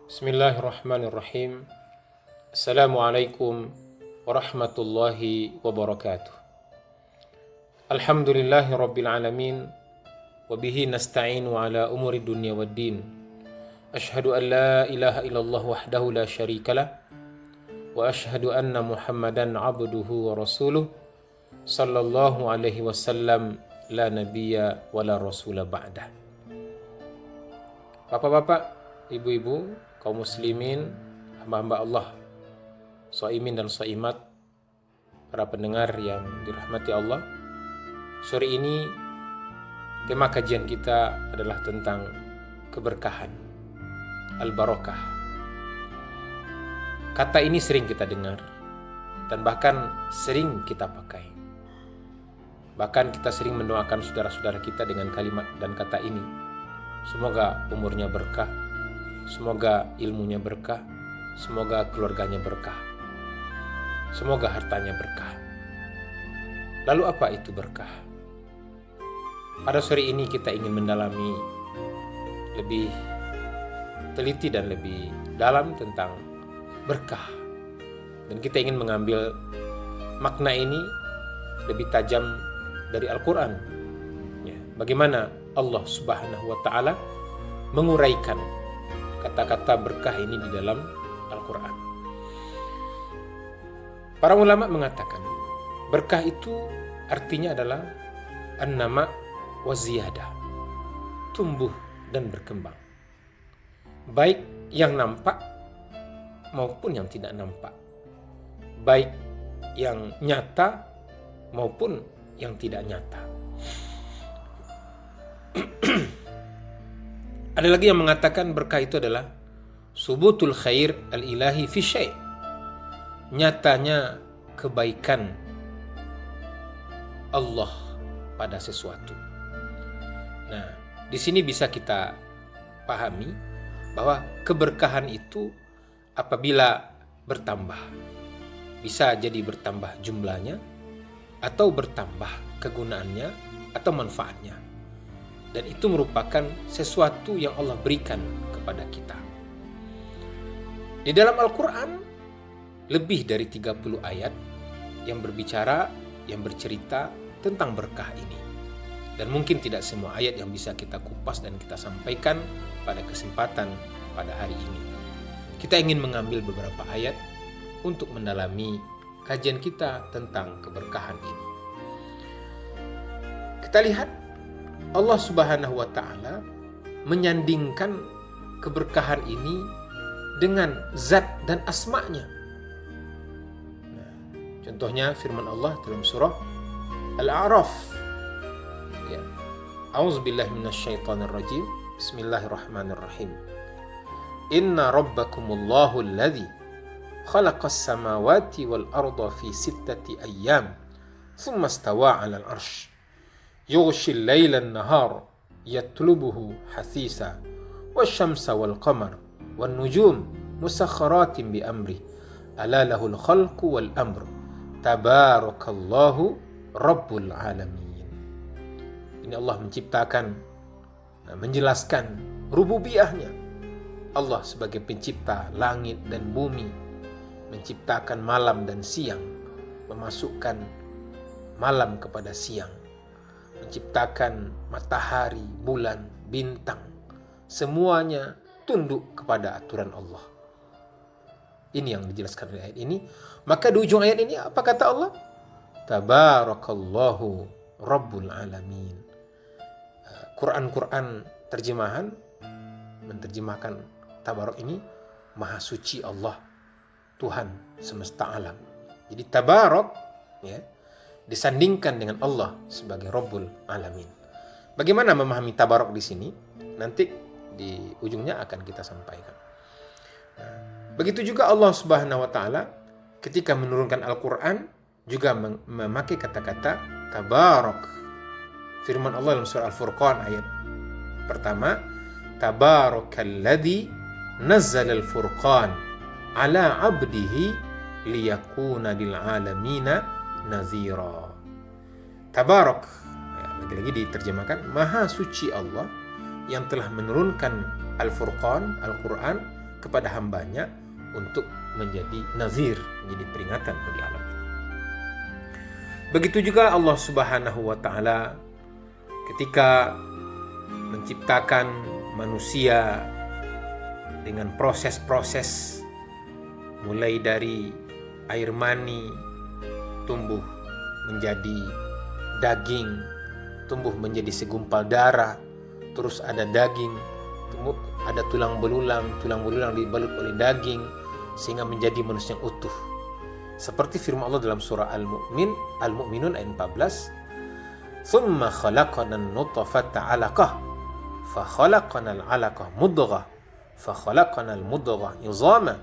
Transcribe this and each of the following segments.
Bismillahirrahmanirrahim. Assalamualaikum warahmatullahi wabarakatuh. Alhamdulillahi rabbil alamin. Wabihi nasta'inu ala umuri dunya waddin. Ashhadu an la ilaha illallah wahdahu la syarikalah. Wa ashhadu anna Muhammadan abduhu wa rasuluh. Sallallahu alaihi wasallam, la nabiyya wa la rasula ba'dah. Bapak-bapak, ibu-ibu, kaum muslimin, hamba-hamba Allah, shaimin dan shaimat, para pendengar yang dirahmati Allah. Sore ini tema kajian kita adalah tentang keberkahan, al-barakah. Kata ini sering kita dengar dan bahkan sering kita pakai. Bahkan kita sering mendoakan saudara-saudara kita dengan kalimat dan kata ini. Semoga umurnya berkah, semoga ilmunya berkah, semoga keluarganya berkah, semoga hartanya berkah. Lalu apa itu berkah? Pada sore ini kita ingin mendalami lebih teliti dan lebih dalam tentang berkah. Dan kita ingin mengambil makna ini lebih tajam dari Al-Quran. Bagaimana Allah Subhanahu wa Ta'ala menguraikan kata-kata berkah ini di dalam Al-Quran. Para ulama mengatakan berkah itu artinya adalah an-nama wa ziyadah, tumbuh dan berkembang, baik yang nampak maupun yang tidak nampak, baik yang nyata maupun yang tidak nyata. Ada lagi yang mengatakan berkah itu adalah subutul khair al-ilahi fi syai', nyatanya kebaikan Allah pada sesuatu. Nah, di sini bisa kita pahami bahwa keberkahan itu apabila bertambah, bisa jadi bertambah jumlahnya atau bertambah kegunaannya atau manfaatnya. Dan itu merupakan sesuatu yang Allah berikan kepada kita. Di dalam Al-Quran lebih dari 30 ayat yang berbicara, yang bercerita tentang berkah ini. Dan mungkin tidak semua ayat yang bisa kita kupas dan kita sampaikan pada kesempatan pada hari ini. Kita ingin mengambil beberapa ayat untuk mendalami kajian kita tentang keberkahan ini. Kita lihat Allah Subhanahu wa Ta'ala menyandingkan keberkahan ini dengan zat dan asma'nya. Nah, contohnya firman Allah dalam surah Al-A'raf. Ya. A'udzubillahi minasyaitonir rajim. Bismillahirrahmanirrahim. Inna rabbakumullahu alladzi khalaqas samawati wal arda fi 6 ayyam thumma istawa 'alal 'arsy yughshil laylan nahar yatlubuhu hasisa wasyamsa wal qamar wan nujum musakhkharatin bi amri ala lahul khalqu wal amr tabarakallahu rabbul alamin. Ini Allah menciptakan, menjelaskan rububiyahnya. Allah sebagai pencipta langit dan bumi, menciptakan malam dan siang, memasukkan malam kepada siang, menciptakan matahari, bulan, bintang, semuanya tunduk kepada aturan Allah. Ini yang dijelaskan oleh ayat ini. Maka di ujung ayat ini apa kata Allah? Tabarakallahu rabbul alamin. Quran terjemahan menerjemahkan tabarak ini maha suci Allah, Tuhan semesta alam. Jadi tabarak ya disandingkan dengan Allah sebagai Rabbul Alamin. Bagaimana memahami tabarok di sini? Nanti di ujungnya akan kita sampaikan. Nah, begitu juga Allah Subhanahu wa Ta'ala ketika menurunkan Al-Quran juga memakai kata-kata tabarok. Firman Allah dalam surah Al-Furqan ayat pertama, Tabarakalladzi nazzala al-furqan ala 'abdihi liyakuna lil 'alamina nazira. Tabarak, lagi-lagi diterjemahkan maha suci Allah yang telah menurunkan Al-Furqan, Al-Quran kepada hambanya untuk menjadi nazir, menjadi peringatan bagi alam ini. Begitu juga Allah Subhanahu wa Ta'ala ketika menciptakan manusia dengan proses-proses mulai dari air mani tumbuh menjadi daging, tumbuh menjadi segumpal darah, terus ada daging, ada tulang belulang dibalut oleh daging sehingga menjadi manusia yang utuh. Seperti firman Allah dalam surah Al-Mu'minun ayat 14, "Tsumma khalaqana an-nutfata 'alaqah, fa khalaqana al-'alaqah mudghah, fa khalaqana al-mudghah 'idhaman,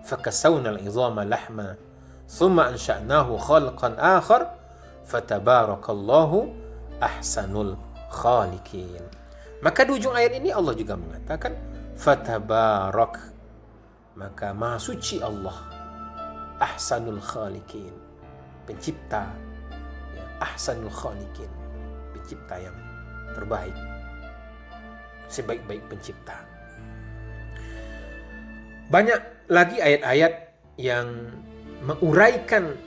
fa kasawna al-'idhama lahma, tsumma ansha'nahu khalqan akhar, fatabarakallahu ahsanul khaliqin." Maka di ujung ayat ini Allah juga mengatakan fatabarak, maka maha suci Allah, ahsanul khaliqin, pencipta, ya, ahsanul khaliqin, pencipta yang terbaik, sebaik-baik pencipta. Banyak lagi ayat-ayat yang menguraikan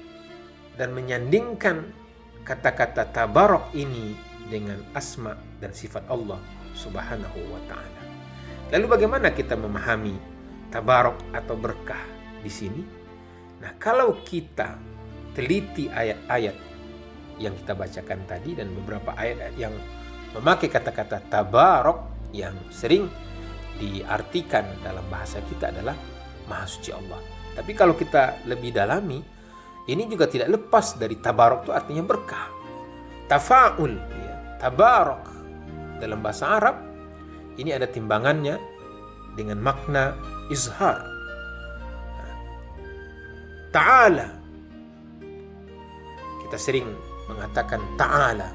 dan menyandingkan kata-kata tabarak ini dengan asma dan sifat Allah Subhanahu wa Ta'ala. Lalu bagaimana kita memahami tabarak atau berkah di sini? Nah, kalau kita teliti ayat-ayat yang kita bacakan tadi dan beberapa ayat yang memakai kata-kata tabarak yang sering diartikan dalam bahasa kita adalah Maha Suci Allah. Tapi kalau kita lebih dalami, ini juga tidak lepas dari tabarak itu artinya berkah. Tafa'ul, ya, tabarak dalam bahasa Arab ini ada timbangannya dengan makna izhar. Ta'ala, kita sering mengatakan ta'ala,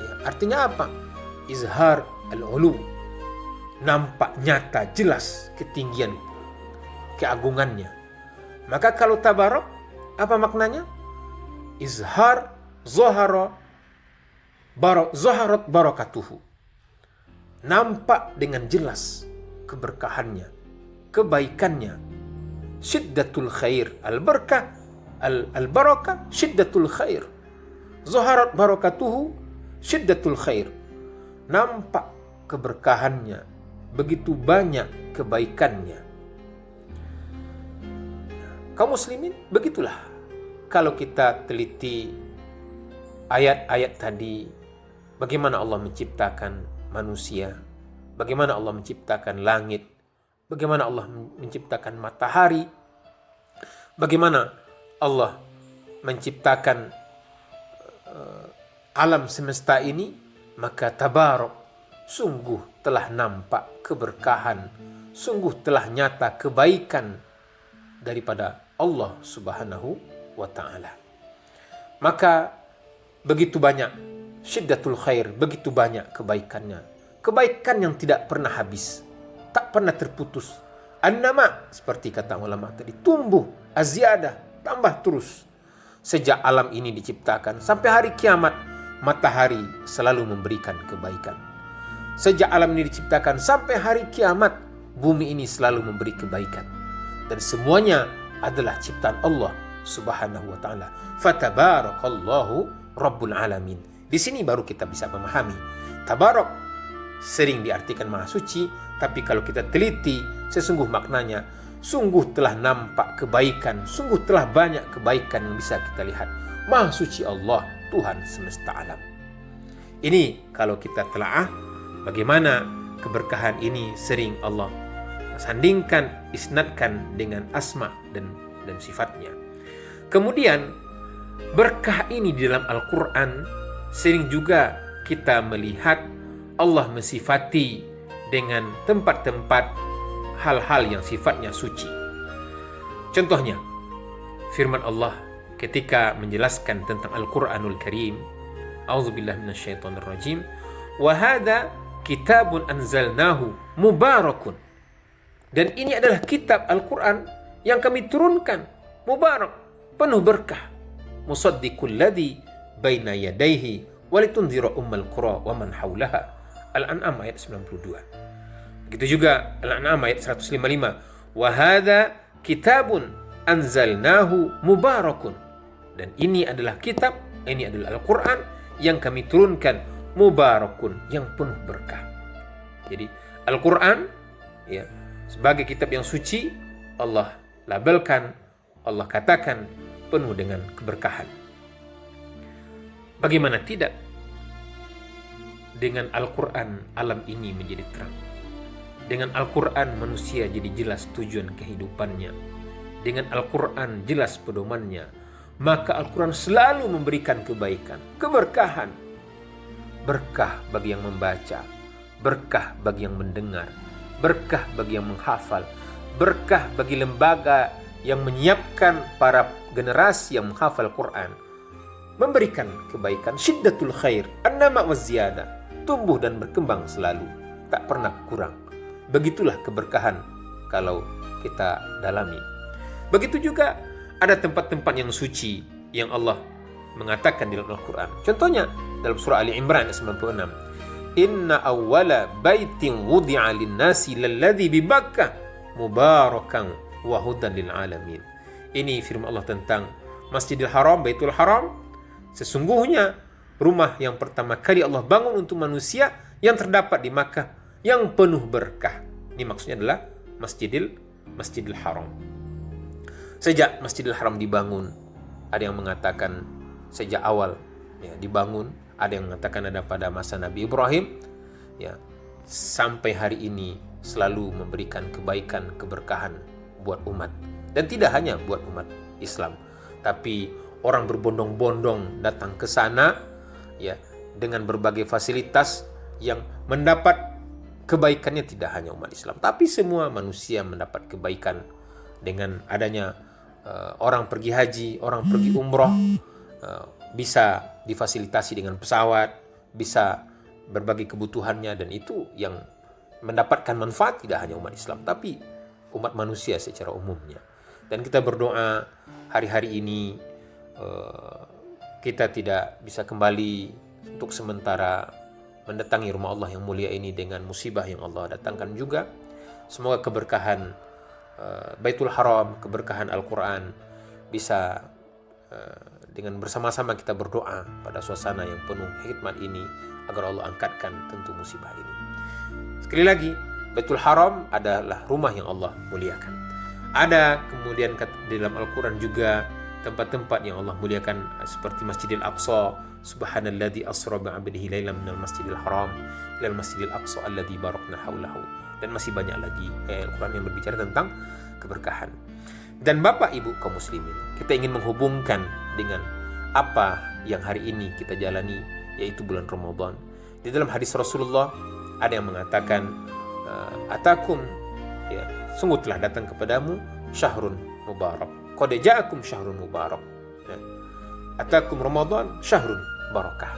ya, artinya apa? Izhar al-ulu, nampak nyata jelas ketinggian keagungannya. Maka kalau tabarak apa maknanya? Izhar zaharat barakatuhu, nampak dengan jelas keberkahannya, kebaikannya. Syiddatul khair, al-barakah, al-barakah syiddatul khair, zaharat barakatuhu syiddatul khair, nampak keberkahannya, begitu banyak kebaikannya. Kaum muslimin, begitulah kalau kita teliti ayat-ayat tadi, bagaimana Allah menciptakan manusia, bagaimana Allah menciptakan langit, bagaimana Allah menciptakan matahari, bagaimana Allah menciptakan alam semesta ini, maka tabarak, sungguh telah nampak keberkahan, sungguh telah nyata kebaikan daripada Allah Subhanahu wa Ta'ala. Maka begitu banyak syiddatul khair, begitu banyak kebaikannya, kebaikan yang tidak pernah habis, tak pernah terputus. An-nama, seperti kata ulama tadi, tumbuh, aziyadah, tambah terus. Sejak alam ini diciptakan sampai hari kiamat, matahari selalu memberikan kebaikan. Sejak alam ini diciptakan sampai hari kiamat, bumi ini selalu memberi kebaikan. Dan semuanya adalah ciptaan Allah Subhanahu wa Ta'ala. Fatabarakallahu Rabbul Alamin. Di sini baru kita bisa memahami tabarak sering diartikan maha suci, tapi kalau kita teliti sesungguh maknanya, sungguh telah nampak kebaikan, sungguh telah banyak kebaikan yang bisa kita lihat. Maha suci Allah, Tuhan semesta alam. Ini kalau kita telaah bagaimana keberkahan ini sering Allah sandingkan, isnadkan dengan asma dan sifatnya. Kemudian berkah ini di dalam Al-Quran sering juga kita melihat Allah mensifati dengan tempat-tempat hal-hal yang sifatnya suci. Contohnya, firman Allah ketika menjelaskan tentang Al-Quranul Karim, A'udzubillahi minasyaitonirrajim, wa hadza kitabun anzalnahu mubarakun. Dan ini adalah kitab Al-Quran yang kami turunkan, mubarak, penuh berkah. Musaddiqul ladzi baina yadayhi walitunzira ummal qura wa man haulaha. Al-An'am ayat 92. Begitu juga Al-An'am ayat 155. Wa hadza kitabun anzalnahu mubarakun. Dan ini adalah kitab, ini adalah Al-Quran yang kami turunkan mubarakun, yang penuh berkah. Jadi Al-Quran ya, sebagai kitab yang suci, Allah labelkan, Allah katakan penuh dengan keberkahan. Bagaimana tidak? Dengan Al-Quran alam ini menjadi terang. Dengan Al-Quran manusia jadi jelas tujuan kehidupannya. Dengan Al-Quran jelas pedomannya. Maka Al-Quran selalu memberikan kebaikan, keberkahan. Berkah bagi yang membaca, berkah bagi yang mendengar, berkah bagi yang menghafal, berkah bagi lembaga yang menyiapkan para generasi yang menghafal Quran. Memberikan kebaikan, syiddatul khair, an-nama' wa ziyada, tumbuh dan berkembang selalu, tak pernah kurang. Begitulah keberkahan kalau kita dalami. Begitu juga ada tempat-tempat yang suci yang Allah mengatakan di dalam Al-Quran. Contohnya dalam surah Ali Imran ayat 96. Inna awwala baitin wudi'a lin-nasi lalladzi bi Bakkah mubarakan wa hudan lil alamin. Ini firman Allah tentang Masjidil Haram, Baitul Haram. Sesungguhnya rumah yang pertama kali Allah bangun untuk manusia yang terdapat di Makkah, yang penuh berkah. Ini maksudnya adalah Masjidil Haram. Sejak Masjidil Haram dibangun, ada yang mengatakan sejak awal ya, dibangun, ada yang mengatakan ada pada masa Nabi Ibrahim ya, sampai hari ini selalu memberikan kebaikan, keberkahan buat umat. Dan tidak hanya buat umat Islam, tapi orang berbondong-bondong datang ke sana ya, dengan berbagai fasilitas yang mendapat kebaikannya tidak hanya umat Islam, tapi semua manusia mendapat kebaikan dengan adanya orang pergi haji, orang pergi umroh, bisa difasilitasi dengan pesawat, bisa berbagai kebutuhannya, dan itu yang mendapatkan manfaat tidak hanya umat Islam, tapi umat manusia secara umumnya. Dan kita berdoa hari-hari ini kita tidak bisa kembali untuk sementara mendatangi rumah Allah yang mulia ini dengan musibah yang Allah datangkan juga. Semoga keberkahan Baitul Haram, keberkahan Al-Quran bisa dengan bersama-sama kita berdoa pada suasana yang penuh hikmat ini agar Allah angkatkan tentu musibah ini. Sekali lagi, Baitul Haram adalah rumah yang Allah muliakan. Ada kemudian di dalam Al-Quran juga tempat-tempat yang Allah muliakan seperti Masjidil Aqsa, subhanalladzi asra bi 'abdihi lailan minal masjidil haram ilal masjidil aqsa alladzi barakna haulahu. Dan masih banyak lagi ayat Al-Quran yang berbicara tentang keberkahan. Dan Bapak Ibu kaum muslimin, kita ingin menghubungkan dengan apa yang hari ini kita jalani, yaitu bulan Ramadan. Di dalam hadis Rasulullah ada yang mengatakan atakum ya, sungguh telah datang kepadamu syahrun mubarak. Qad ja'akum syahrun mubarak. Ya. Atakum Ramadan syahrun barakah.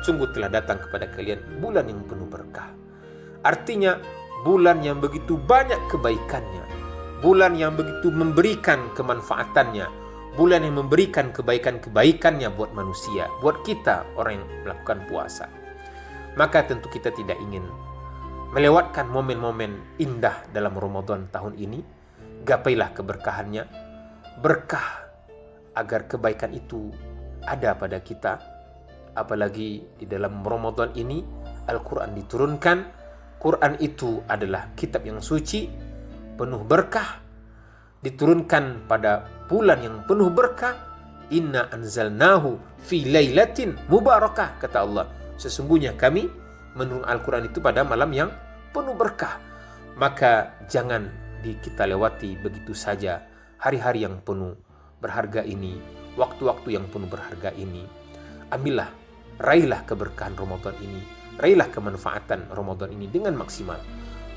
Sungguh telah datang kepada kalian bulan yang penuh berkah. Artinya bulan yang begitu banyak kebaikannya, bulan yang begitu memberikan kemanfaatannya, bulan yang memberikan kebaikan-kebaikannya buat manusia, buat kita orang yang melakukan puasa. Maka tentu kita tidak ingin melewatkan momen-momen indah dalam Ramadan tahun ini. Gapailah keberkahannya, berkah agar kebaikan itu ada pada kita. Apalagi di dalam Ramadan ini Al-Quran diturunkan. Quran itu adalah kitab yang suci, penuh berkah, diturunkan pada bulan yang penuh berkah. Inna anzalnahu fi lailatin mubarakah, kata Allah. Sesungguhnya kami menurunkan Al-Quran itu pada malam yang penuh berkah. Maka jangan kita lewati begitu saja hari-hari yang penuh berharga ini, waktu-waktu yang penuh berharga ini. Ambillah, raihlah keberkahan Ramadan ini, raihlah kemanfaatan Ramadan ini dengan maksimal.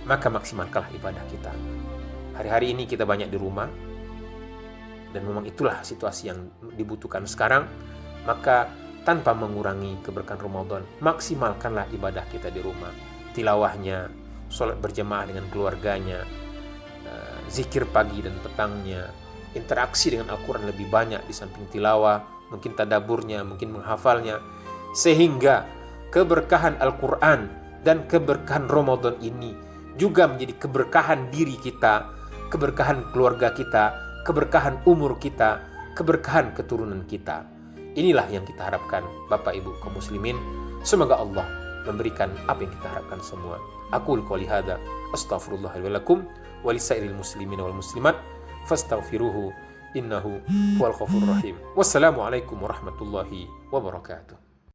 Maka maksimalkanlah ibadah kita. Hari-hari ini kita banyak di rumah, dan memang itulah situasi yang dibutuhkan sekarang. Maka tanpa mengurangi keberkahan Ramadan, maksimalkanlah ibadah kita di rumah. Tilawahnya, sholat berjamaah dengan keluarganya, zikir pagi dan petangnya, interaksi dengan Al-Quran lebih banyak di samping tilawah, mungkin tadaburnya, mungkin menghafalnya, sehingga keberkahan Al-Quran dan keberkahan Ramadan ini juga menjadi keberkahan diri kita, keberkahan keluarga kita, keberkahan umur kita, keberkahan keturunan kita. Inilah yang kita harapkan Bapak Ibu kaum muslimin. Semoga Allah memberikan apa yang kita harapkan semua. Aqulu qouli hadza astaghfirullah li wa lakum wa lisairil muslimin wal muslimat fastaghfiruhu innahu huwal ghafurur rahim. Wassalamualaikum warahmatullahi wabarakatuh.